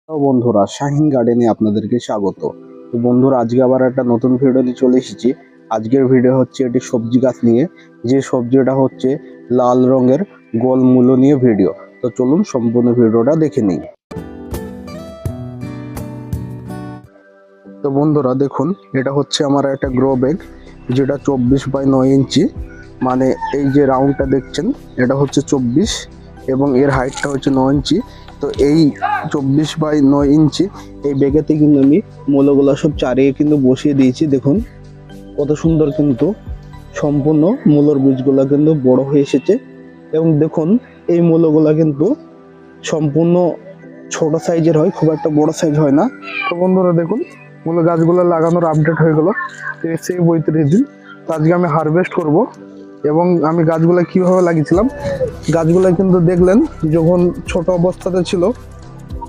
তো বন্ধুরা, শাহিন গার্ডেনে আপনাদেরকে স্বাগত। তো বন্ধুরা, আজকে আবার একটা নতুন ভিডিও নিয়ে চলে এসেছি। আজকের ভিডিও হচ্ছে একটি সবজি গাছ নিয়ে, যে সবজিটা হচ্ছে লাল রঙের গোল মূলো নিয়ে ভিডিও। তো চলুন সম্পূর্ণ ভিডিওটা দেখে নিই। তো বন্ধুরা দেখুন, এটা হচ্ছে আমার একটা গ্রো ব্যাগ, যেটা 24x9 ইঞ্চি। মানে এই যে রাউন্ডটা দেখছেন, এটা হচ্ছে 24 এবং এর হাইটটা হচ্ছে 9 ইঞ্চি। তো এই 24x9 ইঞ্চি এই ব্যাগেতে কিন্তু আমি মূলগুলো সব চারিয়ে কিন্তু বসিয়ে দিয়েছি। দেখুন কত সুন্দর, কিন্তু সম্পূর্ণ মূলর বীজগুলো কিন্তু বড় হয়ে এসেছে। এবং দেখুন এই মূলগুলো কিন্তু সম্পূর্ণ ছোট সাইজের হয়, খুব একটা বড় সাইজ হয় না। তো বন্ধুরা দেখুন, মূল গাছগুলো লাগানোর আপডেট হয়ে গেল 30 থেকে 35 দিন। তো আজকে আমি হারভেস্ট করব। এবং আমি গাছগুলো কিভাবে লাগিয়েছিলাম, গাছগুলো কিন্তু দেখলেন যখন ছোট অবস্থাতে ছিল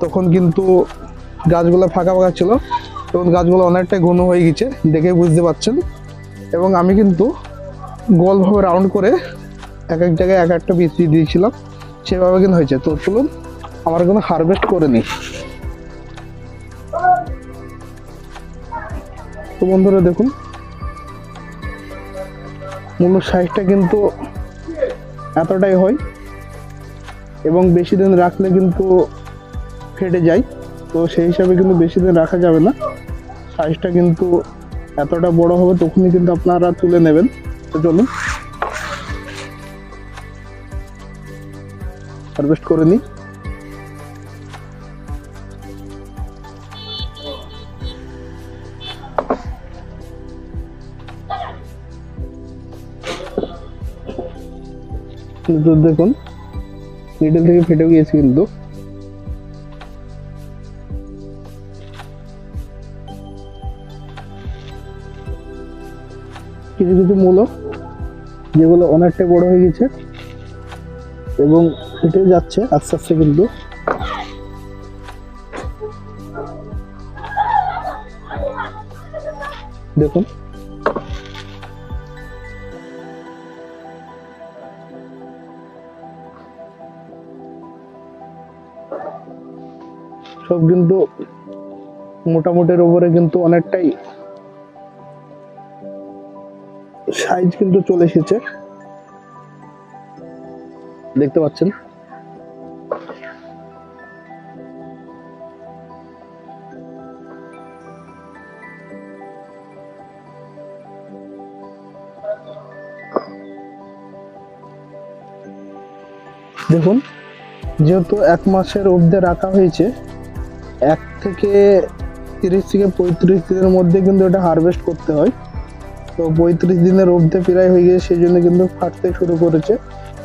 তখন কিন্তু গাছগুলো ফাঁকা ফাঁকা ছিল, তখন গাছগুলো অনেকটাই ঘন হয়ে গেছে, দেখে বুঝতে পারছেন। এবং আমি কিন্তু গোলভাবে রাউন্ড করে এক এক জায়গায় এক একটা বীজ দিয়ে দিয়েছিলাম, সেভাবে কিন্তু হয়েছে। তো চলুন আমার কোনো হারভেস্ট করে নিই। তো বন্ধুরা দেখুন, মূল সাইজটা কিন্তু এতটাই হয় এবং বেশি দিন রাখলে কিন্তু ফেটে যায়। তো সেই হিসাবে কিন্তু বেশি দিন রাখা যাবে না। সাইজটা কিন্তু এতটা বড় হবে তখনই কিন্তু আপনারা তুলে নেবেন। তো চলুন হারভেস্ট করে নিই। কিন্তু দেখুন মিডল থেকে ফেটে গিয়েছে, কিন্তু কিছু কিছু মূল যেগুলো অনেকটাই বড় হয়ে গেছে এবং ফেটে যাচ্ছে আস্তে আস্তে, কিন্তু দেখুন সব কিন্তু মোটামুটির উপরে কিন্তু অনেকটাই সাইজ কিন্তু চলে এসেছে, দেখতে পাচ্ছেন। দেখুন যেহেতু 1 মাসের অবধি রাখা হয়েছে, 1 থেকে 30 থেকে 35 দিনের মধ্যে কিন্তু এটা হারভেস্ট করতে হয়। তো 35 দিনের অবধি প্রায় হয়ে গিয়ে সেই জন্য কিন্তু ফাটতে শুরু করেছে।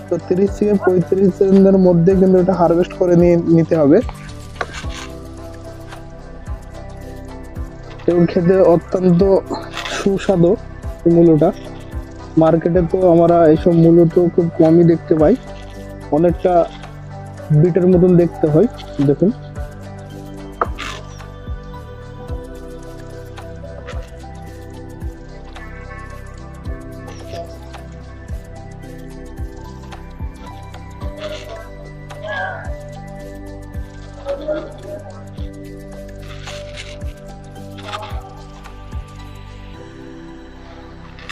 তো 30 থেকে 35 দিনের মধ্যে কিন্তু এটা হারভেস্ট করে নিতে হবে। এবং খেতে অত্যন্ত সুস্বাদু এই মূলোটা। মার্কেটে তো আমরা এইসব মূলো তো খুব কমই দেখতে পাই, অনেকটা বিটের মতন দেখতে হয়। দেখুন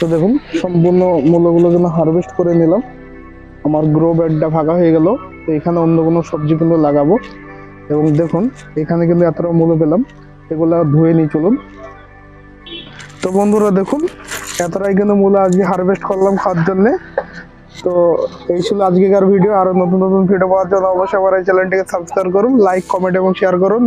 তো দেখুন সম্পূর্ণ মূলগুলো যেন হারভেস্ট করে নিলাম। আমার গ্রো ব্যাগটা ফাঁকা হয়ে গেল। তো এখানে অন্য কোনো সবজি কিন্তু লাগাবো। এবং দেখুন এখানে কিন্তু এতটা মূলো পেলাম, এগুলো ধুয়ে নিই চলুন। তো বন্ধুরা দেখুন, এতটাই কিন্তু মূলো আজকে হারভেস্ট করলাম খাওয়ার জন্যে। তো এই ছিল আজকেকার ভিডিও। আরো নতুন নতুন ভিডিও পাওয়ার জন্য অবশ্যই আমার এই চ্যানেলটিকে সাবস্ক্রাইব করুন, লাইক, কমেন্ট এবং শেয়ার করুন।